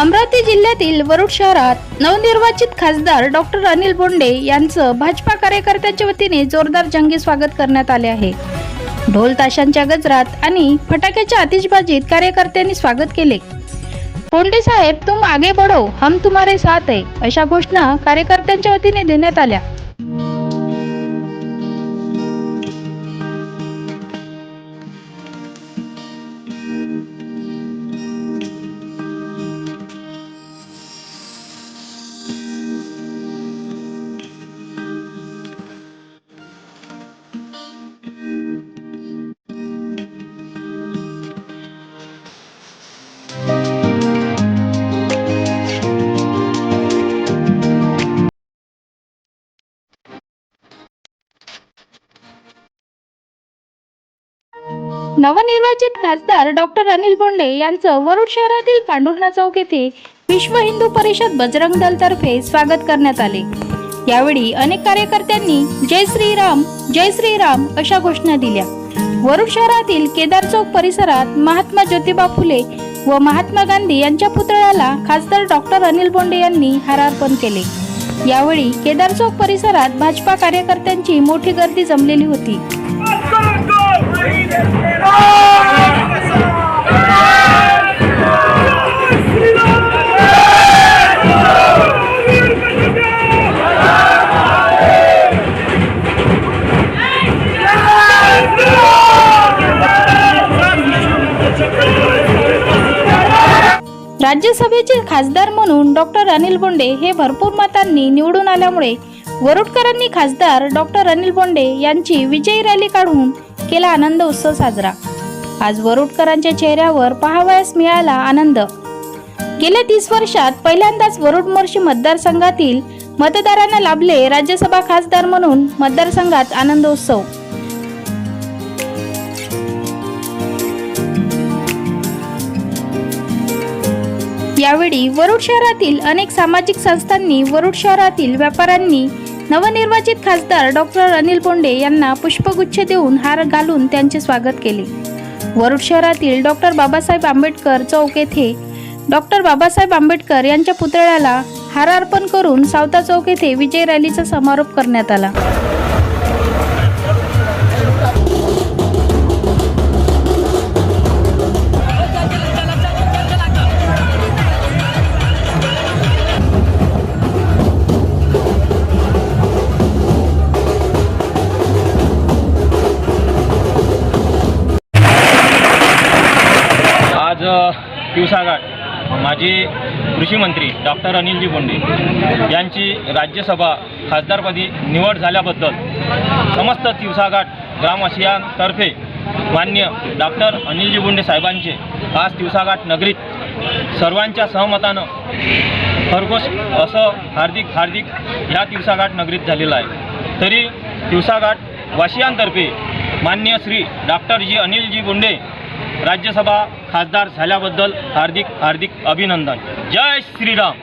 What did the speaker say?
अमरावती जिल्ह्यातील वरुड शहरात नवनिर्वाचित खासदार डॉक्टर अनिल बोंडे यांचं भाजपा कार्यकर्त्यांच्या वतीने जोरदार जंगी स्वागत करण्यात आले आहे। ढोल ताशांच्या गजरात आणि फटाक्याच्या आतिषबाजीत कार्यकर्त्यांनी स्वागत केले। बोंडे साहेब, तुम आगे बढ़ो, हम तुम्हारे साथ है, अशा घोषणा कार्यकर्त्यांच्या वतीने देण्यात आल्या। नवनिर्वाचित खासदार डॉक्टर अनिल बोंडे यांचं वरुड शहरातील पांडुर्णा चौक येथे विश्व हिंदू परिषद बजरंग दल तर्फे स्वागत करण्यात आले। यावेळी अनेक कार्यकर्त्यांनी जय श्रीराम अशा घोषणा दिल्या। वरुड शहरातील केदार चौक परिसरात महात्मा ज्योतिबा फुले व महात्मा गांधी यांच्या पुतळ्याला खासदार डॉक्टर अनिल बोंडे यांनी हारार्पण केले। यावेळी केदार चौक परिसरात भाजपा कार्यकर्त्यांची मोठी गर्दी जमलेली होती। राज्यसभेचे खासदार म्हणून डॉक्टर अनिल बोंडे हे भरपूर मतांनी निवडून आल्यामुळे वरुडकरांनी खासदार डॉक्टर अनिल बोंडे यांची विजयी रॅली काढून केला आनंद उत्सव साजरा। आज वरुडकरांच्या चेहऱ्यावर पाहावयास मिळाला आनंद। गेल्या 30 वर्षात पहिल्यांदाच वरुड मोर्शी मतदारसंघातील मतदारांना लाभले राज्यसभा खासदार म्हणून मतदारसंघात आनंद उत्सव। यावेळी वरुड शहरातील अनेक सामाजिक संस्थांनी वरुड शहरातील व्यापाऱ्यांनी नवनिर्वाचित खासदार डॉक्टर अनिल बोंडे यांना पुष्पगुच्छ देऊन हार घालून त्यांचे स्वागत केले। वरुड शहरातील डॉक्टर बाबासाहेब आंबेडकर चौक येथे डॉक्टर बाबासाहेब आंबेडकर यांच्या पुतळ्याला हारार्पण करून सावता चौक येथे विजय रॅलीचा समारोप करण्यात आला। आज दिवसाघाट माजी कृषी मंत्री डॉक्टर अनिलजी बोंडे यांची राज्यसभा खासदारपदी निवड झाल्याबद्दल समस्त दिवसाघाट ग्रामवासियांतर्फे माननीय डॉक्टर अनिलजी बोंडे साहेबांचे आज दिवसाघाट नगरीत सर्वांच्या सहमतानं खरघोष असं हार्दिक ह्या दिवसाघाट नगरीत झालेलं आहे। तरी दिवसाघाट वासियांतर्फे माननीय श्री डॉक्टर अनिलजी बोंडे राज्यसभा खासदार झाल्याबद्दल हार्दिक अभिनंदन। जय श्रीराम।